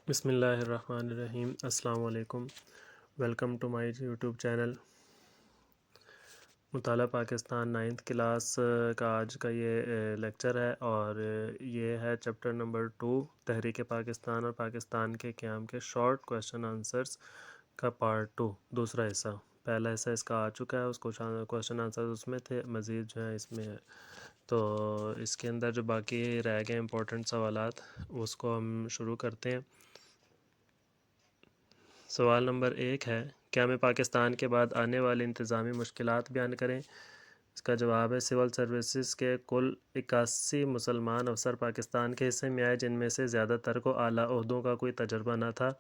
بسم اللہ الرحمن الرحیم۔ السلام علیکم، welcome to my YouTube channel. مطالعہ پاکستان 9th کلاس کا آج کا یہ لیکچر ہے، اور یہ ہے چیپٹر نمبر 2 تحریک پاکستان اور پاکستان کے قیام کے شارٹ کویشچن آنسرز کا پارٹ 2 دوسرا حصہ۔ پہلا حصہ اس کا آ چکا ہے، اس کویشچن آنسرز اس میں تھے، مزید جو ہے اس میں ہے، تو اس کے اندر جو باقی رہ گئے امپورٹنٹ سوالات اس کو ہم شروع کرتے ہیں۔ سوال نمبر 1 ہے، قیام پاکستان کے بعد آنے والی انتظامی مشکلات بیان کریں۔ اس کا جواب ہے، سول سروسز کے کل 81 مسلمان افسر پاکستان کے حصے میں آئے، جن میں سے زیادہ تر کو اعلیٰ عہدوں کا کوئی تجربہ نہ تھا۔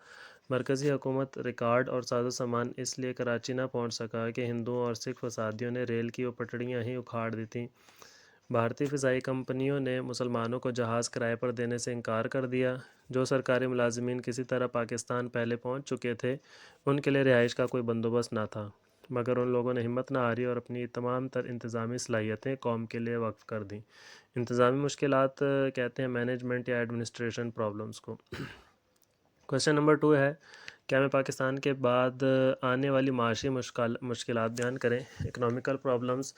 مرکزی حکومت ریکارڈ اور ساز و سامان اس لیے کراچی نہ پہنچ سکا کہ ہندوؤں اور سکھ فسادیوں نے ریل کی وہ پٹڑیاں ہی اکھاڑ دی تھیں۔ بھارتی فضائی کمپنیوں نے مسلمانوں کو جہاز کرائے پر دینے سے انکار کر دیا۔ جو سرکاری ملازمین کسی طرح پاکستان پہلے پہنچ چکے تھے، ان کے لیے رہائش کا کوئی بندوبست نہ تھا، مگر ان لوگوں نے ہمت نہ ہاری اور اپنی تمام تر انتظامی صلاحیتیں قوم کے لیے وقف کر دیں۔ انتظامی مشکلات کہتے ہیں مینجمنٹ یا ایڈمنسٹریشن پرابلمز کو۔ کویشچن نمبر 2 ہے، قیام پاکستان کے بعد آنے والی معاشی مشکلات بیان کریں۔ اکنامیکل پرابلمز،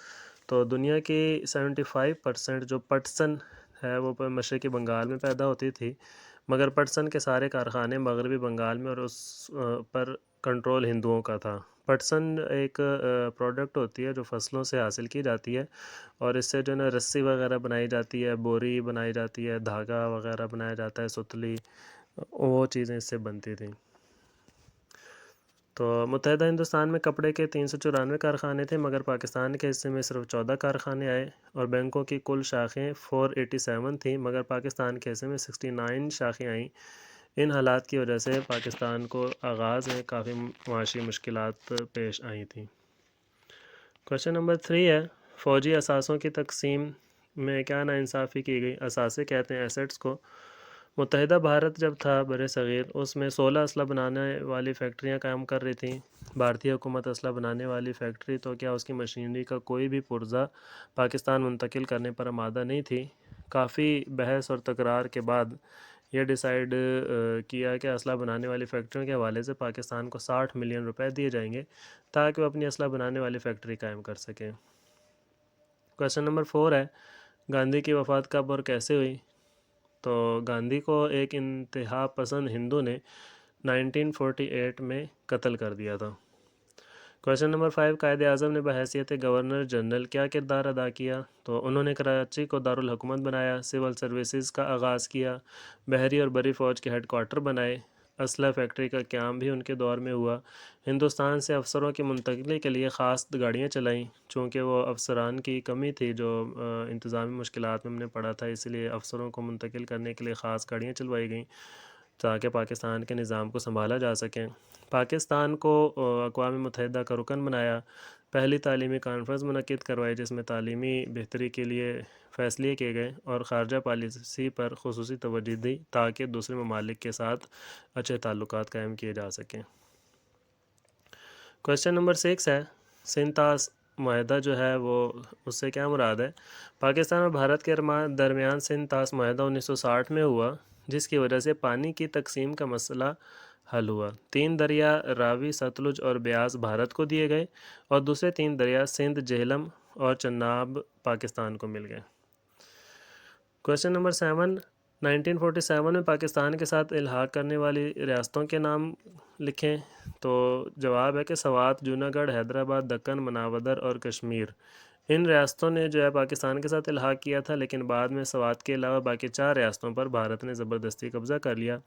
تو دنیا کی 75% جو پٹسن ہے وہ مشرقی بنگال میں پیدا ہوتی تھی، مگر پٹسن کے سارے کارخانے مغربی بنگال میں اور اس پر کنٹرول ہندوؤں کا تھا۔ پٹسن ایک پروڈکٹ ہوتی ہے جو فصلوں سے حاصل کی جاتی ہے، اور اس سے جو ہے نا رسی وغیرہ بنائی جاتی ہے، بوری بنائی جاتی ہے، دھاگا وغیرہ بنایا جاتا ہے، ستلی، وہ چیزیں اس سے بنتی تھیں۔ تو متحدہ ہندوستان میں کپڑے کے 394 کارخانے تھے، مگر پاکستان کے حصے میں صرف 14 کارخانے آئے، اور بینکوں کی کل شاخیں 487 تھیں، مگر پاکستان کے حصے میں 69 شاخیں آئیں۔ ان حالات کی وجہ سے پاکستان کو آغاز میں کافی معاشی مشکلات پیش آئی تھیں۔ کویشچن نمبر 3 ہے، فوجی اثاثوں کی تقسیم میں کیا ناانصافی کی گئی؟ اثاثے کہتے ہیں ایسٹس کو۔ متحدہ بھارت جب تھا بر صغیر، اس میں 16 اسلحہ بنانے والی فیکٹریاں قائم کر رہی تھیں۔ بھارتی حکومت اسلحہ بنانے والی فیکٹری تو کیا اس کی مشینری کا کوئی بھی پرزہ پاکستان منتقل کرنے پر آمادہ نہیں تھی۔ کافی بحث اور تکرار کے بعد یہ ڈیسائیڈ کیا کہ اسلحہ بنانے والی فیکٹریوں کے حوالے سے پاکستان کو 60 ملین روپے دیے جائیں گے تاکہ وہ اپنی اسلحہ بنانے والی فیکٹری قائم کر سکیں۔ کویشچن نمبر 4 ہے، گاندھی کی وفات کب اور کیسے ہوئی؟ تو گاندھی کو ایک انتہا پسند ہندو نے 1948 میں قتل کر دیا تھا۔ کویشچن نمبر 5، قائد اعظم نے بحیثیت گورنر جنرل کیا کردار ادا کیا؟ تو انہوں نے کراچی کو دارالحکومت بنایا، سول سروسز کا آغاز کیا، بحری اور بری فوج کے ہیڈ کوارٹر بنائے، اسلحہ فیکٹری کا قیام بھی ان کے دور میں ہوا، ہندوستان سے افسروں کی منتقلی کے لیے خاص گاڑیاں چلائیں، چونکہ وہ افسران کی کمی تھی جو انتظامی مشکلات میں ہم نے پڑھا تھا، اس لیے افسروں کو منتقل کرنے کے لیے خاص گاڑیاں چلوائی گئیں تاکہ پاکستان کے نظام کو سنبھالا جا سکیں۔ پاکستان کو اقوام متحدہ کا رکن بنایا، پہلی تعلیمی کانفرنس منعقد کروائی جس میں تعلیمی بہتری کے لیے فیصلے کیے گئے، اور خارجہ پالیسی پر خصوصی توجہ دی تاکہ دوسرے ممالک کے ساتھ اچھے تعلقات قائم کیے جا سکیں۔ کویشچن نمبر 6 ہے، سندھ طاس معاہدہ جو ہے وہ اس سے کیا مراد ہے؟ پاکستان اور بھارت کے درمیان سندھ طاس معاہدہ 1960 میں ہوا، جس کی وجہ سے پانی کی تقسیم کا مسئلہ حل ہوا۔ 3 دریا راوی، ستلج اور بیاس بھارت کو دیے گئے، اور دوسرے 3 دریا سندھ، جہلم اور چناب پاکستان کو مل گئے۔ کویشچن نمبر 7، 1947 میں پاکستان کے ساتھ الحاق کرنے والی ریاستوں کے نام لکھیں۔ تو جواب ہے کہ سوات، جونہ گڑھ، حیدرآباد، دکن، مناودر اور کشمیر۔ ان ریاستوں نے جو ہے پاکستان کے ساتھ الحاق کیا تھا، لیکن بعد میں سوات کے علاوہ باقی 4 ریاستوں پر بھارت نے زبردستی قبضہ کر لیا۔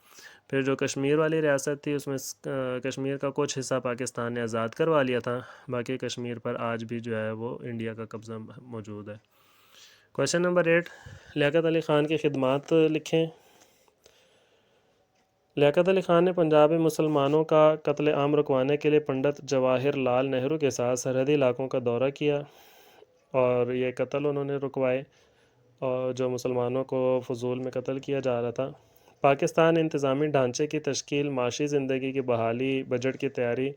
پھر جو کشمیر والی ریاست تھی، اس میں کشمیر کا کچھ حصہ پاکستان نے آزاد کروا لیا تھا، باقی کشمیر پر آج بھی جو ہے وہ انڈیا کا قبضہ موجود ہے۔ کویشچن نمبر 8، لیاقت علی خان کی خدمات لکھیں۔ لیاقت علی خان نے پنجاب میں مسلمانوں کا قتل عام رکوانے کے لیے پنڈت جواہر لال نہرو کے ساتھ سرحدی علاقوں کا دورہ کیا، اور یہ قتل انہوں نے رکوائے، اور جو مسلمانوں کو فضول میں قتل کیا جا رہا تھا۔ پاکستان انتظامی ڈھانچے کی تشکیل، معاشی زندگی کی بحالی، بجٹ کی تیاری،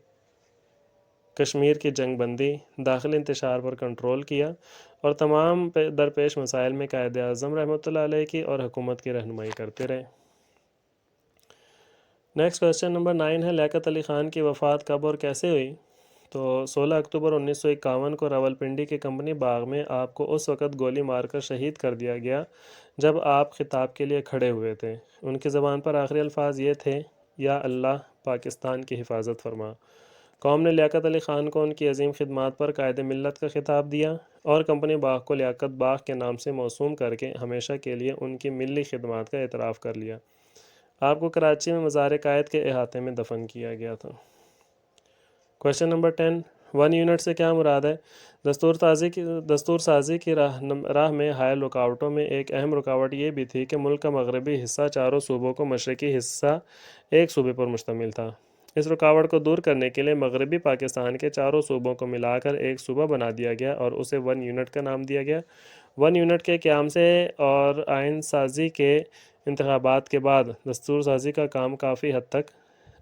کشمیر کی جنگ بندی، داخلی انتشار پر کنٹرول کیا، اور تمام درپیش مسائل میں قائد اعظم رحمۃ اللہ علیہ کی اور حکومت کی رہنمائی کرتے رہے۔ نیکسٹ کویشچن نمبر 9 ہے لیاقت علی خان کی وفات کب اور کیسے ہوئی؟ تو 16 اکتوبر 1951 کو راولپنڈی کے کمپنی باغ میں آپ کو اس وقت گولی مار کر شہید کر دیا گیا جب آپ خطاب کے لیے کھڑے ہوئے تھے۔ ان کی زبان پر آخری الفاظ یہ تھے، یا اللہ پاکستان کی حفاظت فرما۔ قوم نے لیاقت علی خان کو ان کی عظیم خدمات پر قائد ملت کا خطاب دیا اور کمپنی باغ کو لیاقت باغ کے نام سے موسوم کر کے ہمیشہ کے لیے ان کی ملی خدمات کا اعتراف کر لیا۔ آپ کو کراچی میں مزار قائد کے احاطے میں دفن کیا گیا تھا۔ کویشچن نمبر 10، 1 یونٹ سے کیا مراد ہے؟ دستور سازی کی راہ میں حائل رکاوٹوں میں ایک اہم رکاوٹ یہ بھی تھی کہ ملک کا مغربی حصہ چاروں صوبوں کو مشرقی حصہ ایک صوبے پر مشتمل تھا۔ اس رکاوٹ کو دور کرنے کے لیے مغربی پاکستان کے چاروں صوبوں کو ملا کر ایک صوبہ بنا دیا گیا اور اسے 1 یونٹ کا نام دیا گیا۔ 1 یونٹ کے قیام سے اور آئین سازی کے انتخابات کے بعد دستور سازی کا کام کافی حد تک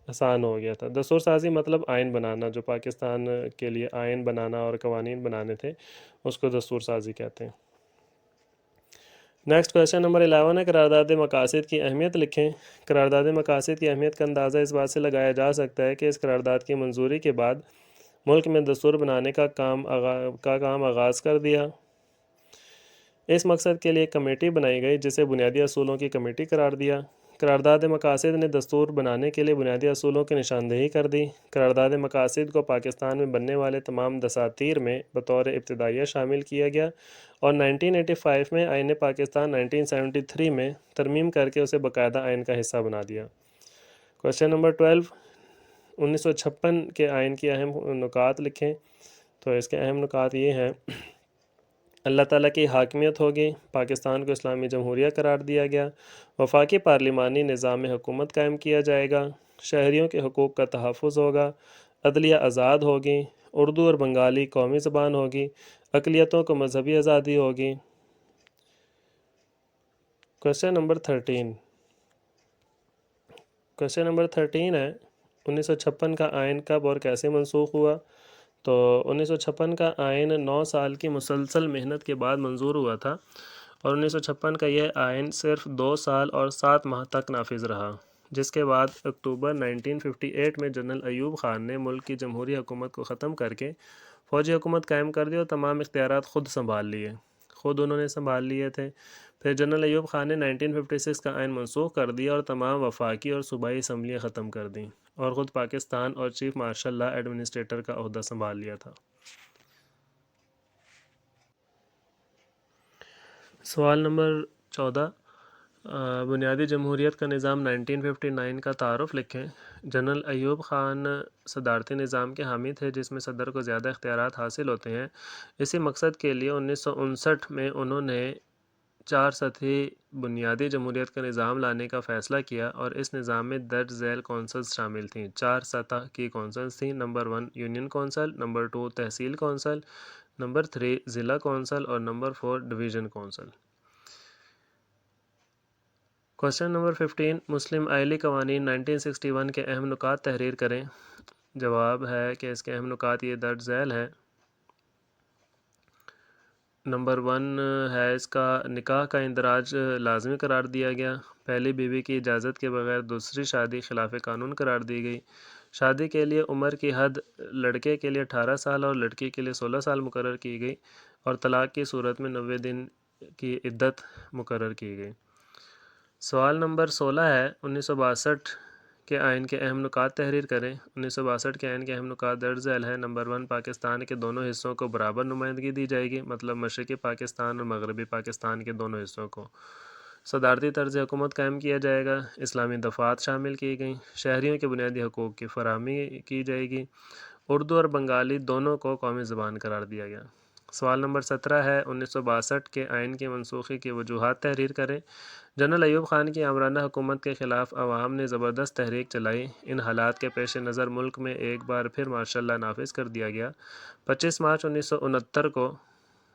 آسان ہو گیا تھا۔ دستور سازی مطلب آئین بنانا، جو پاکستان کے لیے آئین بنانا اور قوانین بنانے تھے، اس کو دستور سازی کہتے ہیں۔ نیکسٹ کویشچن نمبر 11 ہے قرارداد مقاصد کی اہمیت لکھیں۔ قرارداد مقاصد کی اہمیت کا اندازہ اس بات سے لگایا جا سکتا ہے کہ اس قرارداد کی منظوری کے بعد ملک میں دستور بنانے کا کام آغاز کر دیا۔ اس مقصد کے لیے ایک کمیٹی بنائی گئی جسے بنیادی اصولوں کی کمیٹی قرار دیا۔ قرارداد مقاصد نے دستور بنانے کے لیے بنیادی اصولوں کی نشاندہی کر دی۔ قرارداد مقاصد کو پاکستان میں بننے والے تمام دساتیر میں بطور ابتدائیہ شامل کیا گیا اور 1985 میں آئین پاکستان 1973 میں ترمیم کر کے اسے باقاعدہ آئین کا حصہ بنا دیا۔ کویشچن نمبر 12، 1956 کے آئین کی اہم نکات لکھیں۔ تو اس کے اہم نکات یہ ہیں، اللہ تعالیٰ کی حاکمیت ہوگی، پاکستان کو اسلامی جمہوریہ قرار دیا گیا، وفاقی پارلیمانی نظام حکومت قائم کیا جائے گا، شہریوں کے حقوق کا تحفظ ہوگا، عدلیہ آزاد ہوگی، اردو اور بنگالی قومی زبان ہوگی، اقلیتوں کو مذہبی آزادی ہوگی۔ کویشچن نمبر 13 ہے 1956 کا آئین کب اور کیسے منسوخ ہوا؟ تو 1956 کا آئین 9 سال کی مسلسل محنت کے بعد منظور ہوا تھا اور 1956 کا یہ آئین صرف 2 سال اور 7 ماہ تک نافذ رہا، جس کے بعد اکتوبر 1958 میں جنرل ایوب خان نے ملک کی جمہوری حکومت کو ختم کر کے فوجی حکومت قائم کر دی اور تمام اختیارات خود انہوں نے سنبھال لیے تھے۔ پھر جنرل ایوب خان نے 1956 کا آئین منسوخ کر دیا اور تمام وفاقی اور صوبائی اسمبلیاں ختم کر دیں اور خود پاکستان اور چیف مارشل لا ایڈمنسٹریٹر کا عہدہ سنبھال لیا تھا۔ سوال نمبر 14، بنیادی جمہوریت کا نظام 1959 کا تعارف لکھیں۔ جنرل ایوب خان صدارتی نظام کے حامی تھے جس میں صدر کو زیادہ اختیارات حاصل ہوتے ہیں۔ اسی مقصد کے لیے 1959 میں انہوں نے 4 سطحی بنیادی جمہوریت کا نظام لانے کا فیصلہ کیا اور اس نظام میں درج ذیل کونسلز شامل تھیں۔ 4 سطح کی کونسلز تھیں۔ نمبر 1 یونین کونسل، نمبر 2 تحصیل کونسل، نمبر 3 ضلع کونسل اور number 4 division council. Question number 15، مسلم آئلی قوانین 1961 کے اہم نکات تحریر کریں۔ جواب ہے کہ اس کے اہم نکات یہ درج ذیل ہے۔ نمبر 1 ہے اس کا نکاح کا اندراج لازمی قرار دیا گیا۔ پہلی بیوی کی اجازت کے بغیر دوسری شادی خلاف قانون قرار دی گئی۔ شادی کے لیے عمر کی حد لڑکے کے لیے 18 سال اور لڑکی کے لیے 16 سال مقرر کی گئی اور طلاق کی صورت میں 90 دن کی عدت مقرر کی گئی۔ سوال نمبر 16 ہے 1962 کے آئین کے اہم نکات تحریر کریں۔ 1962 کے آئین کے اہم نکات درج ذیل ہیں۔ نمبر 1 پاکستان کے دونوں حصوں کو برابر نمائندگی دی جائے گی، مطلب مشرقی پاکستان اور مغربی پاکستان کے دونوں حصوں کو۔ صدارتی طرز حکومت قائم کیا جائے گا۔ اسلامی دفعات شامل کی گئیں۔ شہریوں کے بنیادی حقوق کی فراہمی کی جائے گی۔ اردو اور بنگالی دونوں کو قومی زبان قرار دیا گیا۔ سوال نمبر 17 ہے 1962 کے آئین کی منسوخی کی وجوہات تحریر کریں۔ جنرل ایوب خان کی آمرانہ حکومت کے خلاف عوام نے زبردست تحریک چلائی۔ ان حالات کے پیش نظر ملک میں ایک بار پھر مارشل لا نافذ کر دیا گیا۔ 25 مارچ 1969 کو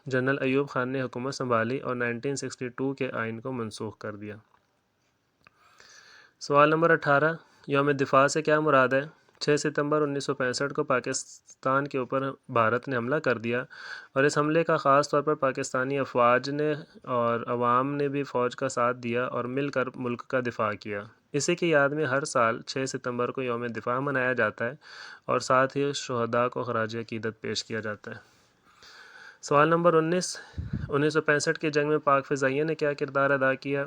جنرل ایوب خان نے حکومت سنبھالی اور 1962 کے آئین کو منسوخ کر دیا۔ سوال نمبر 18، یوم دفاع سے کیا مراد ہے؟ 6 ستمبر 1965 کو پاکستان کے اوپر بھارت نے حملہ کر دیا، اور اس حملے کا خاص طور پر پاکستانی افواج نے اور عوام نے بھی فوج کا ساتھ دیا اور مل کر ملک کا دفاع کیا۔ اسی کی یاد میں ہر سال 6 ستمبر کو یوم دفاع منایا جاتا ہے اور ساتھ ہی شہداء کو خراج عقیدت پیش کیا جاتا ہے۔ سوال نمبر 1965 کی جنگ میں پاک فضائیہ نے کیا کردار ادا کیا؟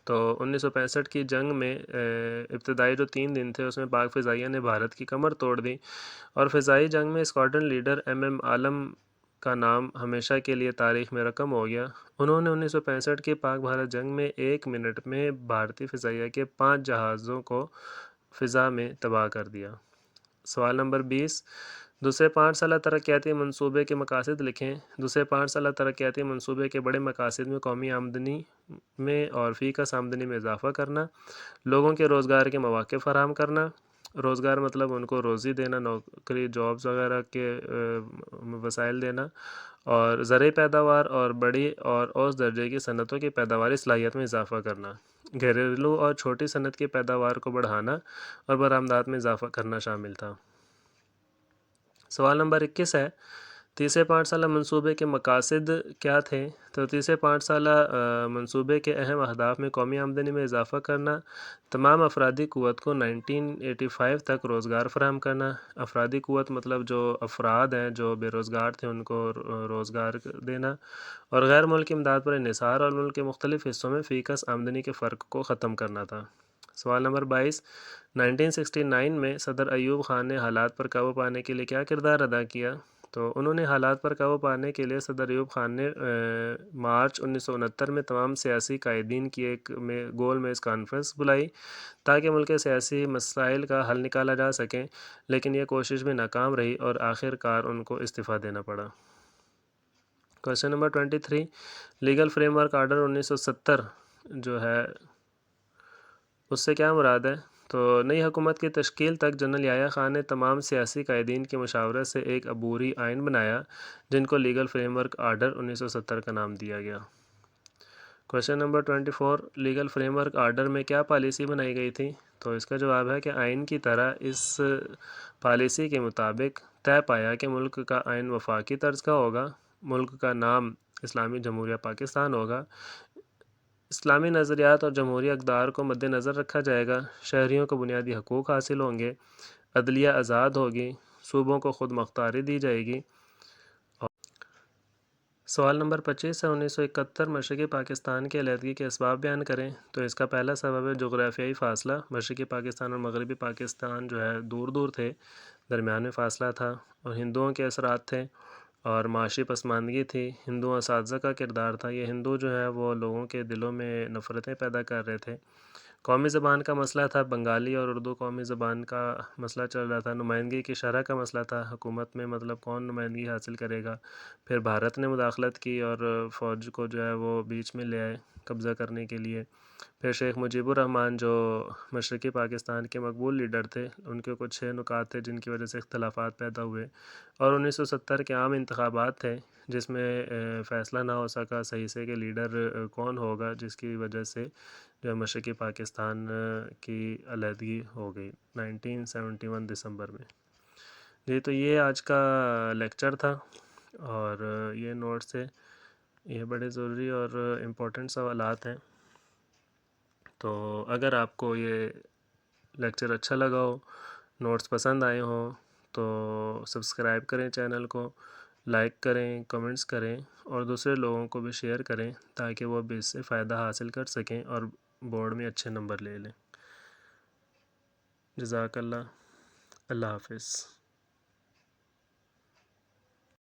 تو 1965 کی جنگ میں ابتدائی جو 3 دن تھے اس میں پاک فضائیہ نے بھارت کی کمر توڑ دی، اور فضائی جنگ میں اسکواڈرن لیڈر ایم عالم کا نام ہمیشہ کے لیے تاریخ میں رقم ہو گیا۔ انہوں نے 1965 کی پاک بھارت جنگ میں 1 منٹ میں بھارتی فضائیہ کے 5 جہازوں کو فضا میں تباہ کر دیا۔ سوال نمبر 20، دوسرے 5 سالہ ترقیاتی منصوبے کے مقاصد لکھیں۔ دوسرے 5 سالہ ترقیاتی منصوبے کے بڑے مقاصد میں قومی آمدنی میں اور فی کس آمدنی میں اضافہ کرنا، لوگوں کے روزگار کے مواقع فراہم کرنا، روزگار مطلب ان کو روزی دینا، نوکری جابز وغیرہ کے وسائل دینا، اور زرعی پیداوار اور بڑی اور اوسط درجے کی صنعتوں کی پیداواری صلاحیت میں اضافہ کرنا، گھریلو اور چھوٹی صنعت کی پیداوار کو بڑھانا اور برآمدات میں اضافہ کرنا شامل تھا۔ سوال نمبر 21 ہے، تیسرے 5 سالہ منصوبے کے مقاصد کیا تھے؟ تو تیسرے 5 سالہ منصوبے کے اہم اہداف میں قومی آمدنی میں اضافہ کرنا، تمام افرادی قوت کو 1985 تک روزگار فراہم کرنا، افرادی قوت مطلب جو افراد ہیں جو بے روزگار تھے ان کو روزگار دینا، اور غیر ملکی امداد پر انحصار اور ملک کے مختلف حصوں میں فی کس آمدنی کے فرق کو ختم کرنا تھا۔ سوال نمبر 22، 1969 میں صدر ایوب خان نے حالات پر قابو پانے کے لیے کیا کردار ادا کیا؟ تو انہوں نے حالات پر قابو پانے کے لیے صدر ایوب خان نے مارچ 1969 میں تمام سیاسی قائدین کی ایک گول میز کانفرنس بلائی تاکہ ملک کے سیاسی مسائل کا حل نکالا جا سکے، لیکن یہ کوشش بھی ناکام رہی اور آخر کار ان کو استعفیٰ دینا پڑا۔ Question number 23، legal frame work order 1970 جو ہے اس سے کیا مراد ہے؟ تو نئی حکومت کی تشکیل تک جنرل یحییٰ خان نے تمام سیاسی قائدین کی مشاورت سے ایک عبوری آئین بنایا جن کو لیگل فریم ورک آرڈر 1970 کا نام دیا گیا۔ Question number 24، legal frame work order میں کیا پالیسی بنائی گئی تھی؟ تو اس کا جواب ہے کہ آئین کی طرح اس پالیسی کے مطابق طے پایا کہ ملک کا آئین وفاقی طرز کا ہوگا، ملک کا نام اسلامی جمہوریہ پاکستان ہوگا، اسلامی نظریات اور جمہوری اقدار کو مد نظر رکھا جائے گا، شہریوں کو بنیادی حقوق حاصل ہوں گے، عدلیہ آزاد ہوگی، صوبوں کو خود مختاری دی جائے گی۔ سوال نمبر 25 ہے، 1971 مشرقی پاکستان کی علیحدگی کے اسباب بیان کریں۔ تو اس کا پہلا سبب ہے جغرافیائی فاصلہ، مشرقی پاکستان اور مغربی پاکستان جو ہے دور دور تھے، درمیان میں فاصلہ تھا، اور ہندوؤں کے اثرات تھے اور معاشی پسماندگی تھی، ہندو اساتذہ کا کردار تھا، یہ ہندو جو ہے وہ لوگوں کے دلوں میں نفرتیں پیدا کر رہے تھے، قومی زبان کا مسئلہ تھا، بنگالی اور اردو قومی زبان کا مسئلہ چل رہا تھا، نمائندگی کی شرح کا مسئلہ تھا، حکومت میں مطلب کون نمائندگی حاصل کرے گا، پھر بھارت نے مداخلت کی اور فوج کو جو ہے وہ بیچ میں لے آئے قبضہ کرنے کے لیے، پھر شیخ مجیب الرحمن جو مشرقی پاکستان کے مقبول لیڈر تھے ان کے کچھ 6 نکات تھے جن کی وجہ سے اختلافات پیدا ہوئے، اور 1970 کے عام انتخابات تھے جس میں فیصلہ نہ ہو سکا صحیح سے کہ لیڈر کون ہوگا، جس کی وجہ سے جو مشرقی پاکستان کی علیحدگی ہو گئی 1971 دسمبر میں۔ جی تو یہ آج کا لیکچر تھا اور یہ نوٹس تھے، یہ بڑے ضروری اور امپورٹنٹ سوالات ہیں، تو اگر آپ کو یہ لیکچر اچھا لگا ہو، نوٹس پسند آئے ہوں تو سبسکرائب کریں چینل کو، لائک کریں، کمنٹس کریں اور دوسرے لوگوں کو بھی شیئر کریں تاکہ وہ بھی اس سے فائدہ حاصل کر سکیں اور بورڈ میں اچھے نمبر لے لیں۔ جزاک اللہ، اللہ حافظ۔